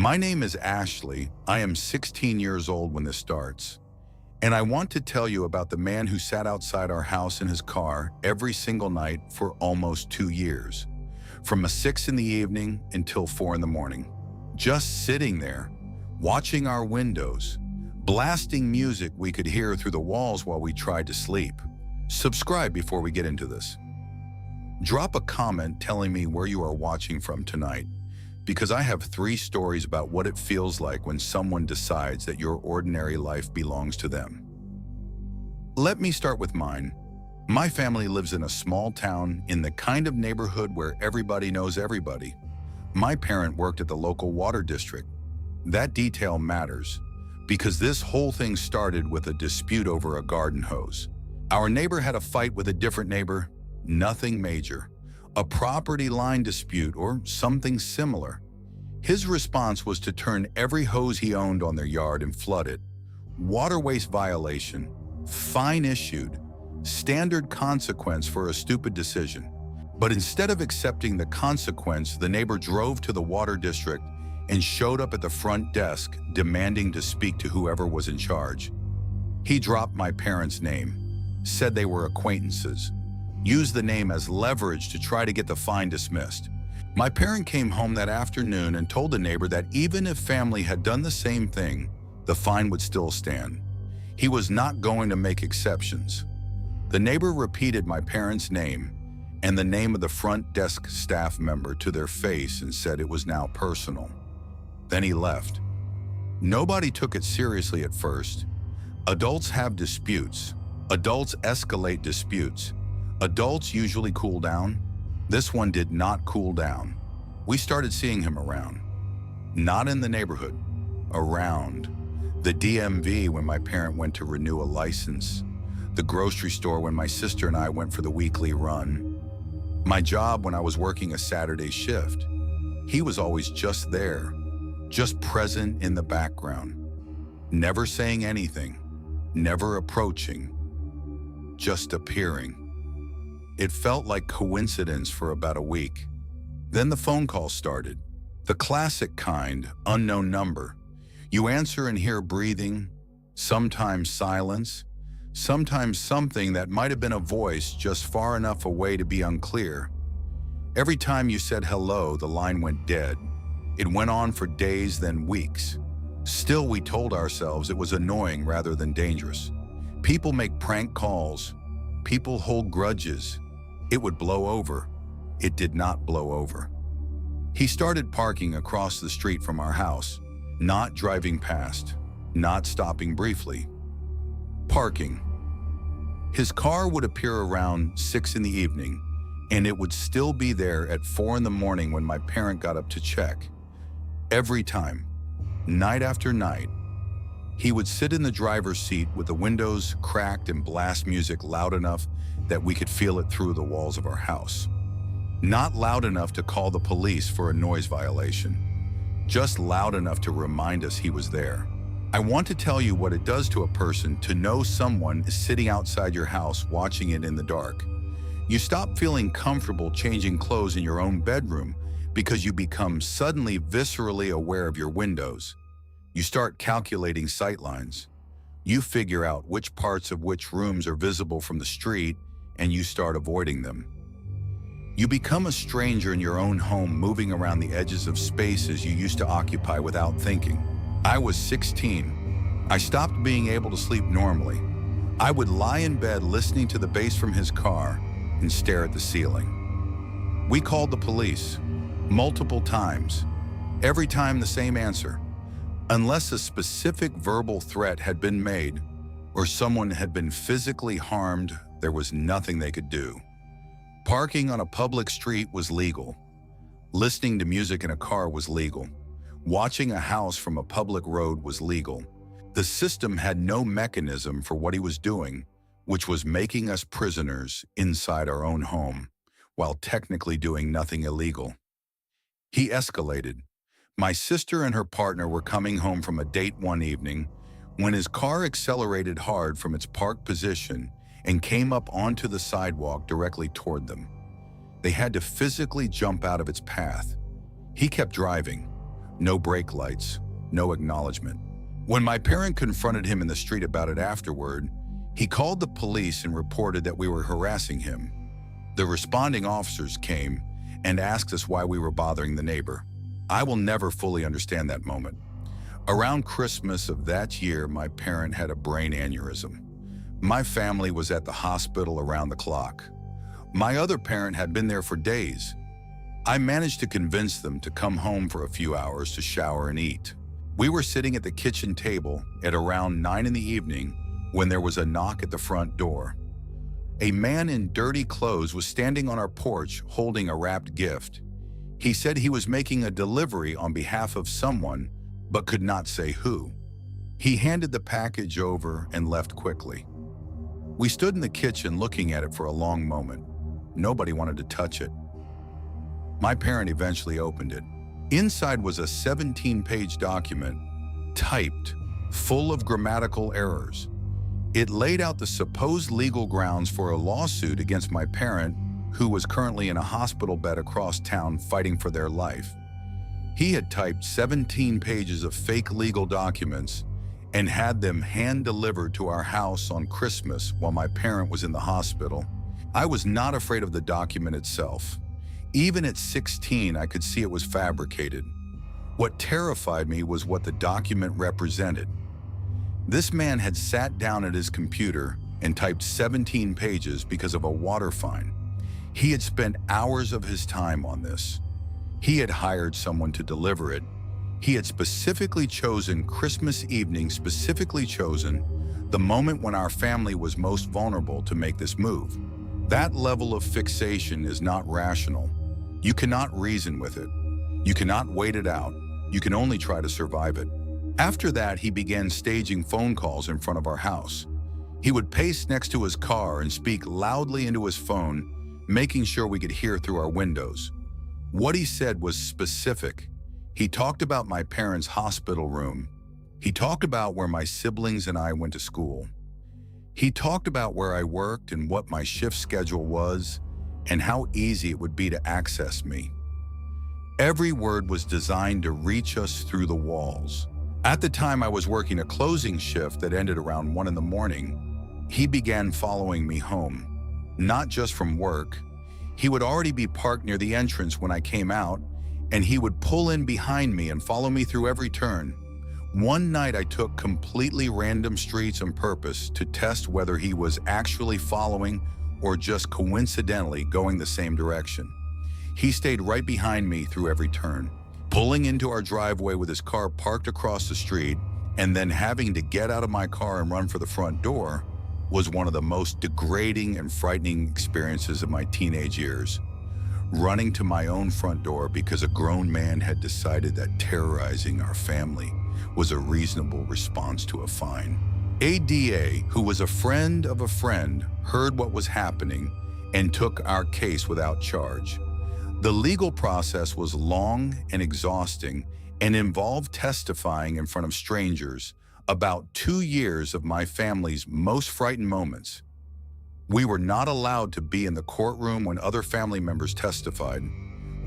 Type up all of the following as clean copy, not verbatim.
My name is Ashley. I am 16 years old when this starts. And I want to tell you about the man who sat outside our house in his car every single night for almost 2 years. From 6 in the evening until 4 in the morning. Just sitting there, watching our windows, blasting music we could hear through the walls while we tried to sleep. Subscribe before we get into this. Drop a comment telling me where you are watching from tonight, because I have 3 stories about what it feels like when someone decides that your ordinary life belongs to them. Let me start with mine. My family lives in a small town in the kind of neighborhood where everybody knows everybody. My parent worked at the local water district. That detail matters, because this whole thing started with a dispute over a garden hose. Our neighbor had a fight with a different neighbor, nothing major. A property line dispute or something similar. His response was to turn every hose he owned on their yard and flood it. Water waste violation, fine issued, standard consequence for a stupid decision. But instead of accepting the consequence, the neighbor drove to the water district and showed up at the front desk demanding to speak to whoever was in charge. He dropped my parents' name, said they were acquaintances, used the name as leverage to try to get the fine dismissed. My parent came home that afternoon and told the neighbor that even if family had done the same thing, the fine would still stand. He was not going to make exceptions. The neighbor repeated my parents' name and the name of the front desk staff member to their face and said it was now personal. Then he left. Nobody took it seriously at first. Adults have disputes. Adults escalate disputes. Adults usually cool down. This one did not cool down. We started seeing him around. Not in the neighborhood, around. The DMV when my parent went to renew a license. The grocery store when my sister and I went for the weekly run. My job when I was working a Saturday shift. He was always just there, just present in the background. Never saying anything, never approaching, just appearing. It felt like coincidence for about a week. Then the phone call started. The classic kind, unknown number. You answer and hear breathing, sometimes silence, sometimes something that might have been a voice just far enough away to be unclear. Every time you said hello, the line went dead. It went on for days, then weeks. Still, we told ourselves it was annoying rather than dangerous. People make prank calls. People hold grudges. It would blow over. It did not blow over. He started parking across the street from our house, not driving past, not stopping briefly. Parking. His car would appear around 6 in the evening, and it would still be there at 4 in the morning when my parent got up to check. Every time, night after night, he would sit in the driver's seat with the windows cracked and blast music loud enough that we could feel it through the walls of our house. Not loud enough to call the police for a noise violation, just loud enough to remind us he was there. I want to tell you what it does to a person to know someone is sitting outside your house watching it in the dark. You stop feeling comfortable changing clothes in your own bedroom because you become suddenly viscerally aware of your windows. You start calculating sightlines. You figure out which parts of which rooms are visible from the street, and you start avoiding them. You become a stranger in your own home, moving around the edges of spaces you used to occupy without thinking. I was 16. I stopped being able to sleep normally. I would lie in bed listening to the bass from his car and stare at the ceiling. We called the police multiple times. Every time the same answer. Unless a specific verbal threat had been made or someone had been physically harmed, there was nothing they could do. Parking on a public street was legal. Listening to music in a car was legal. Watching a house from a public road was legal. The system had no mechanism for what he was doing, which was making us prisoners inside our own home, while technically doing nothing illegal. He escalated. My sister and her partner were coming home from a date one evening when his car accelerated hard from its parked position and came up onto the sidewalk directly toward them. They had to physically jump out of its path. He kept driving, No brake lights, no acknowledgement. When my parent confronted him in the street about it afterward, he called the police and reported that we were harassing him. The responding officers came and asked us why we were bothering the neighbor. I will never fully understand that moment. Around Christmas of that year, my parent had a brain aneurysm. My family was at the hospital around the clock. My other parent had been there for days. I managed to convince them to come home for a few hours to shower and eat. We were sitting at the kitchen table at around 9 in the evening when there was a knock at the front door. A man in dirty clothes was standing on our porch holding a wrapped gift. He said he was making a delivery on behalf of someone, but could not say who. He handed the package over and left quickly. We stood in the kitchen looking at it for a long moment. Nobody wanted to touch it. My parent eventually opened it. Inside was a 17-page document, typed, full of grammatical errors. It laid out the supposed legal grounds for a lawsuit against my parent, who was currently in a hospital bed across town fighting for their life. He had typed 17 pages of fake legal documents and had them hand-delivered to our house on Christmas while my parent was in the hospital. I was not afraid of the document itself. Even at 16, I could see it was fabricated. What terrified me was what the document represented. This man had sat down at his computer and typed 17 pages because of a water fine. He had spent hours of his time on this. He had hired someone to deliver it. He had specifically chosen Christmas evening, the moment when our family was most vulnerable, to make this move. That level of fixation is not rational. You cannot reason with it. You cannot wait it out. You can only try to survive it. After that, he began staging phone calls in front of our house. He would pace next to his car and speak loudly into his phone, making sure we could hear through our windows. What he said was specific. He talked about my parents' hospital room. He talked about where my siblings and I went to school. He talked about where I worked and what my shift schedule was, and how easy it would be to access me. Every word was designed to reach us through the walls. At the time I was working a closing shift that ended around 1 in the morning. He began following me home, not just from work. He would already be parked near the entrance when I came out, and he would pull in behind me and follow me through every turn. One night I took completely random streets on purpose to test whether he was actually following or just coincidentally going the same direction. He stayed right behind me through every turn, pulling into our driveway with his car parked across the street, and then having to get out of my car and run for the front door was one of the most degrading and frightening experiences of my teenage years. Running to my own front door because a grown man had decided that terrorizing our family was a reasonable response to a fine. A DA, who was a friend of a friend, heard what was happening and took our case without charge. The legal process was long and exhausting and involved testifying in front of strangers about 2 years of my family's most frightened moments. We were not allowed to be in the courtroom when other family members testified.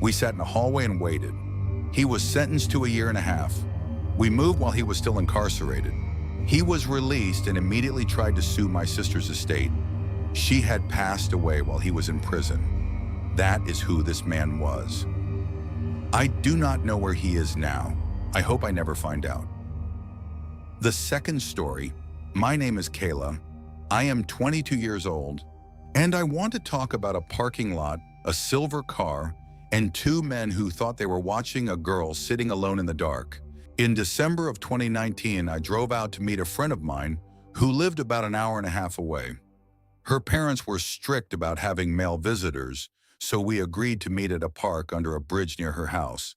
We sat in a hallway and waited. He was sentenced to 1.5 years. We moved while he was still incarcerated. He was released and immediately tried to sue my sister's estate. She had passed away while he was in prison. That is who this man was. I do not know where he is now. I hope I never find out. The second story. My name is Kayla. I am 22 years old, and I want to talk about a parking lot, a silver car, and 2 men who thought they were watching a girl sitting alone in the dark. In December of 2019, I drove out to meet a friend of mine who lived about 1.5 hours away. Her parents were strict about having male visitors, so we agreed to meet at a park under a bridge near her house.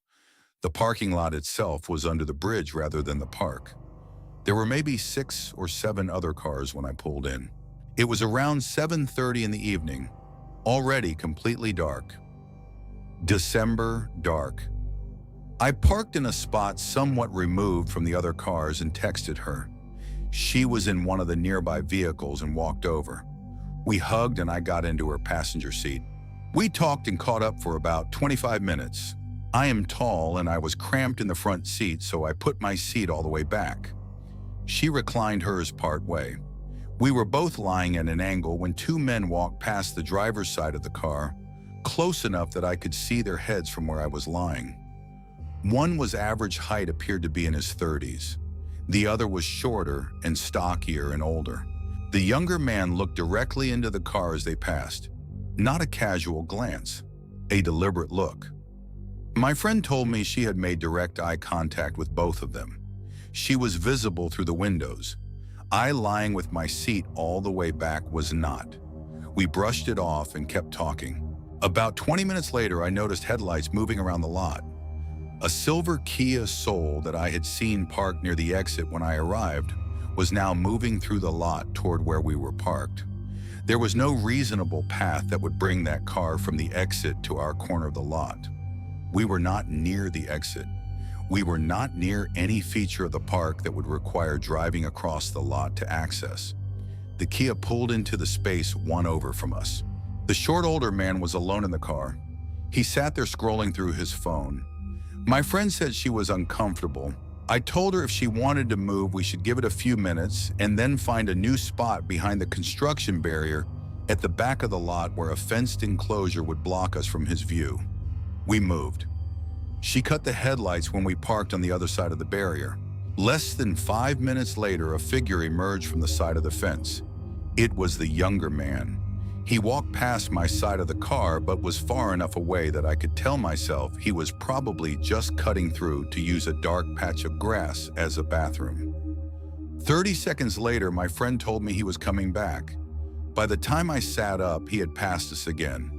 The parking lot itself was under the bridge rather than the park. There were maybe 6 or 7 other cars when I pulled in. It was around 7:30 in the evening, already completely dark. December dark. I parked in a spot somewhat removed from the other cars and texted her. She was in one of the nearby vehicles and walked over. We hugged and I got into her passenger seat. We talked and caught up for about 25 minutes. I am tall and I was cramped in the front seat, so I put my seat all the way back. She reclined hers part way. We were both lying at an angle when two men walked past the driver's side of the car, close enough that I could see their heads from where I was lying. One was average height, appeared to be in his 30s. The other was shorter and stockier and older. The younger man looked directly into the car as they passed. Not a casual glance, a deliberate look. My friend told me she had made direct eye contact with both of them. She was visible through the windows. I, lying with my seat all the way back, was not. We brushed it off and kept talking. About 20 minutes later, I noticed headlights moving around the lot. A silver Kia Soul that I had seen parked near the exit when I arrived was now moving through the lot toward where we were parked. There was no reasonable path that would bring that car from the exit to our corner of the lot. We were not near the exit. We were not near any feature of the park that would require driving across the lot to access. The Kia pulled into the space one over from us. The short older man was alone in the car. He sat there scrolling through his phone. My friend said she was uncomfortable. I told her if she wanted to move, we should give it a few minutes and then find a new spot behind the construction barrier at the back of the lot where a fenced enclosure would block us from his view. We moved. She cut the headlights when we parked on the other side of the barrier. Less than 5 minutes later, a figure emerged from the side of the fence. It was the younger man. He walked past my side of the car, but was far enough away that I could tell myself he was probably just cutting through to use a dark patch of grass as a bathroom. 30 seconds later, my friend told me he was coming back. By the time I sat up, he had passed us again.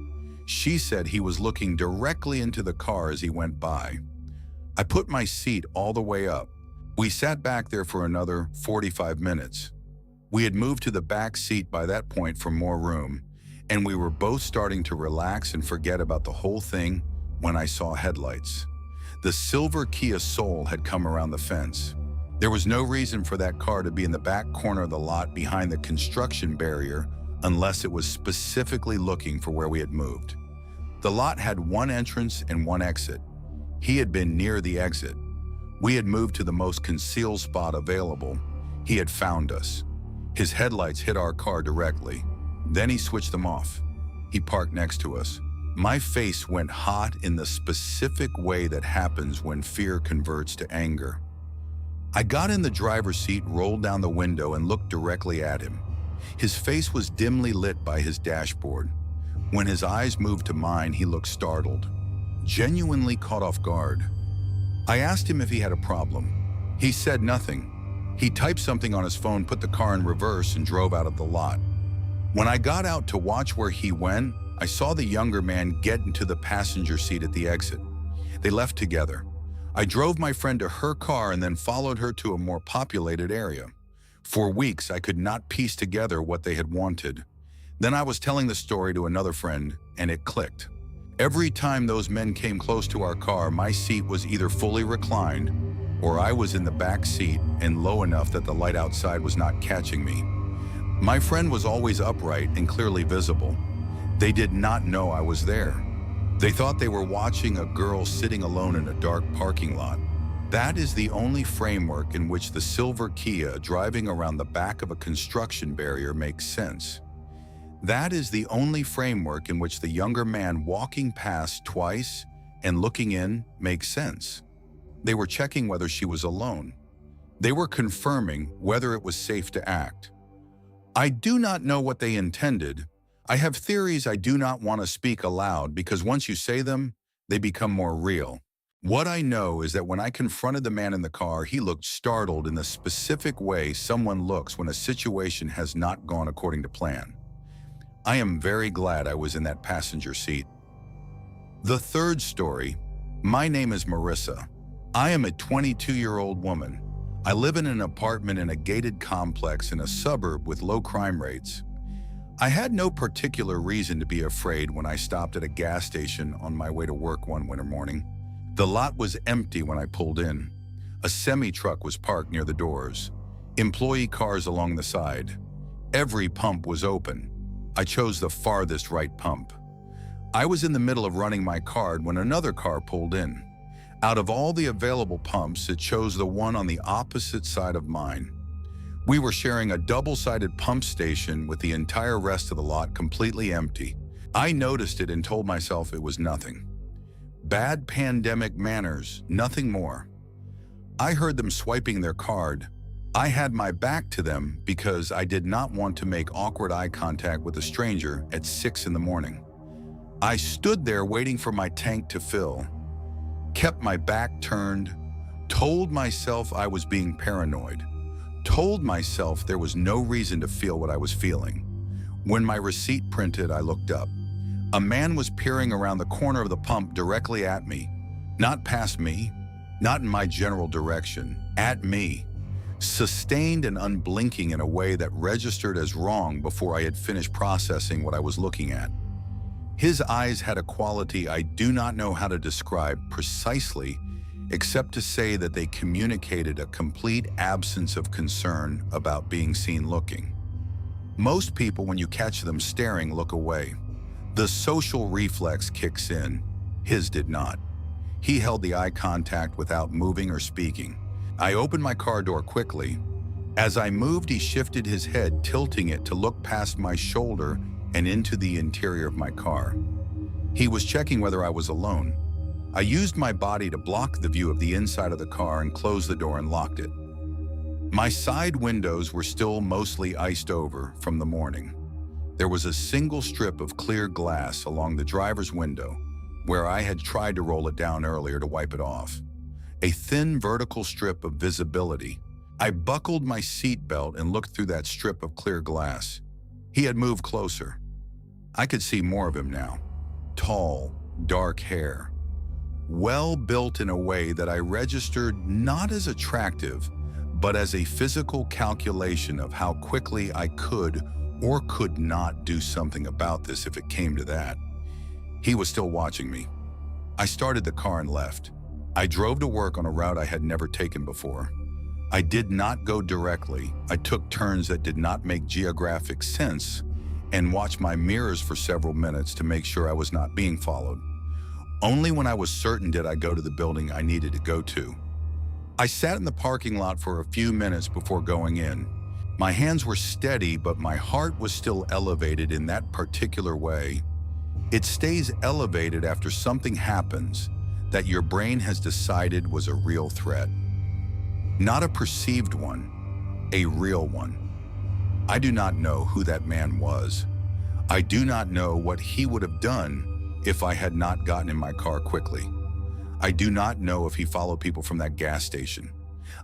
She said he was looking directly into the car as he went by. I put my seat all the way up. We sat back there for another 45 minutes. We had moved to the back seat by that point for more room, and we were both starting to relax and forget about the whole thing when I saw headlights. The silver Kia Soul had come around the fence. There was no reason for that car to be in the back corner of the lot behind the construction barrier unless it was specifically looking for where we had moved. The lot had one entrance and one exit. He had been near the exit. We had moved to the most concealed spot available. He had found us. His headlights hit our car directly. Then he switched them off. He parked next to us. My face went hot in the specific way that happens when fear converts to anger. I got in the driver's seat, rolled down the window, and looked directly at him. His face was dimly lit by his dashboard. When his eyes moved to mine, he looked startled, genuinely caught off guard. I asked him if he had a problem. He said nothing. He typed something on his phone, put the car in reverse, and drove out of the lot. When I got out to watch where he went, I saw the younger man get into the passenger seat at the exit. They left together. I drove my friend to her car and then followed her to a more populated area. For weeks, I could not piece together what they had wanted. Then I was telling the story to another friend, and it clicked. Every time those men came close to our car, my seat was either fully reclined or I was in the back seat and low enough that the light outside was not catching me. My friend was always upright and clearly visible. They did not know I was there. They thought they were watching a girl sitting alone in a dark parking lot. That is the only framework in which the silver Kia driving around the back of a construction barrier makes sense. That is the only framework in which the younger man walking past twice and looking in makes sense. They were checking whether she was alone. They were confirming whether it was safe to act. I do not know what they intended. I have theories I do not want to speak aloud because once you say them, they become more real. What I know is that when I confronted the man in the car, he looked startled in the specific way someone looks when a situation has not gone according to plan. I am very glad I was in that passenger seat. The third story. My name is Marissa. I am a 22-year-old woman. I live in an apartment in a gated complex in a suburb with low crime rates. I had no particular reason to be afraid when I stopped at a gas station on my way to work one winter morning. The lot was empty when I pulled in. A semi-truck was parked near the doors. Employee cars along the side. Every pump was open. I chose the farthest right pump. I was in the middle of running my card when another car pulled in. Out of all the available pumps, it chose the one on the opposite side of mine. We were sharing a double-sided pump station with the entire rest of the lot completely empty. I noticed it and told myself it was nothing. Bad pandemic manners, nothing more. I heard them swiping their card. I had my back to them because I did not want to make awkward eye contact with a stranger at 6 in the morning. I stood there waiting for my tank to fill, kept my back turned, told myself I was being paranoid, told myself there was no reason to feel what I was feeling. When my receipt printed, I looked up. A man was peering around the corner of the pump directly at me, not past me, not in my general direction, at me, sustained and unblinking in a way that registered as wrong before I had finished processing what I was looking at. His eyes had a quality I do not know how to describe precisely, except to say that they communicated a complete absence of concern about being seen looking. Most people, when you catch them staring, look away. The social reflex kicks in. His did not. He held the eye contact without moving or speaking. I opened my car door quickly. As I moved, he shifted his head, tilting it to look past my shoulder and into the interior of my car. He was checking whether I was alone. I used my body to block the view of the inside of the car and closed the door and locked it. My side windows were still mostly iced over from the morning. There was a single strip of clear glass along the driver's window where I had tried to roll it down earlier to wipe it off. A thin vertical strip of visibility. I buckled my seatbelt and looked through that strip of clear glass. He had moved closer. I could see more of him now. Tall, dark hair. Well built in a way that I registered not as attractive, but as a physical calculation of how quickly I could or could not do something about this if it came to that. He was still watching me. I started the car and left. I drove to work on a route I had never taken before. I did not go directly. I took turns that did not make geographic sense and watched my mirrors for several minutes to make sure I was not being followed. Only when I was certain did I go to the building I needed to go to. I sat in the parking lot for a few minutes before going in. My hands were steady, but my heart was still elevated in that particular way. It stays elevated after something happens that your brain has decided was a real threat. Not a perceived one, a real one. I do not know who that man was. I do not know what he would have done if I had not gotten in my car quickly. I do not know if he followed people from that gas station.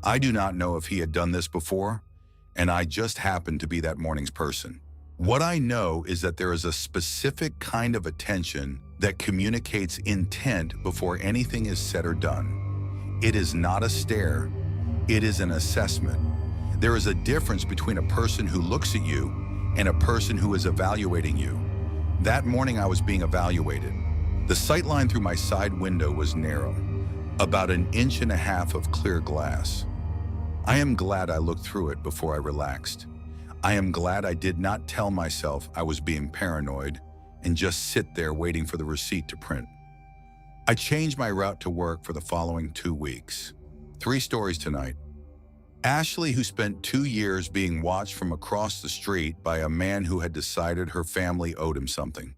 I do not know if he had done this before, and I just happened to be that morning's person. What I know is that there is a specific kind of attention that communicates intent before anything is said or done. It is not a stare, it is an assessment. There is a difference between a person who looks at you and a person who is evaluating you. That morning I was being evaluated. The sightline through my side window was narrow, about 1.5 inches of clear glass. I am glad I looked through it before I relaxed. I am glad I did not tell myself I was being paranoid and just sit there waiting for the receipt to print. I changed my route to work for the following 2 weeks. 3 stories tonight. Ashley, who spent 2 years being watched from across the street by a man who had decided her family owed him something.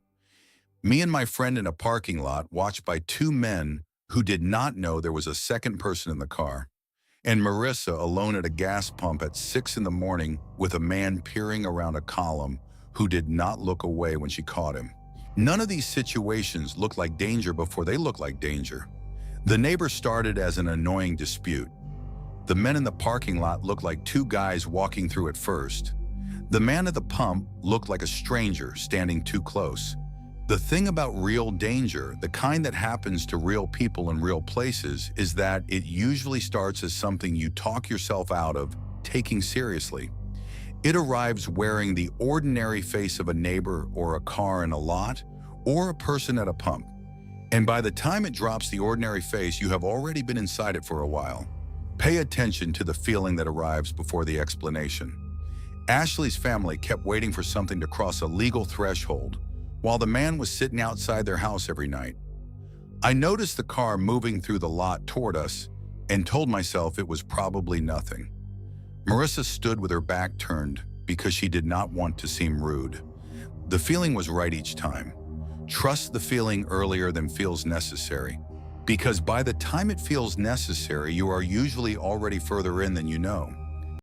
Me and my friend in a parking lot watched by 2 men who did not know there was a second person in the car. And Marissa alone at a gas pump at 6 in the morning with a man peering around a column who did not look away when she caught him. None of these situations looked like danger before they looked like danger. The neighbor started as an annoying dispute. The men in the parking lot looked like 2 guys walking through at first. The man at the pump looked like a stranger standing too close. The thing about real danger, the kind that happens to real people in real places, is that it usually starts as something you talk yourself out of taking seriously. It arrives wearing the ordinary face of a neighbor or a car in a lot or a person at a pump. And by the time it drops the ordinary face, you have already been inside it for a while. Pay attention to the feeling that arrives before the explanation. Ashley's family kept waiting for something to cross a legal threshold, while the man was sitting outside their house every night. I noticed the car moving through the lot toward us and told myself it was probably nothing. Marissa stood with her back turned because she did not want to seem rude. The feeling was right each time. Trust the feeling earlier than feels necessary, because by the time it feels necessary, you are usually already further in than you know.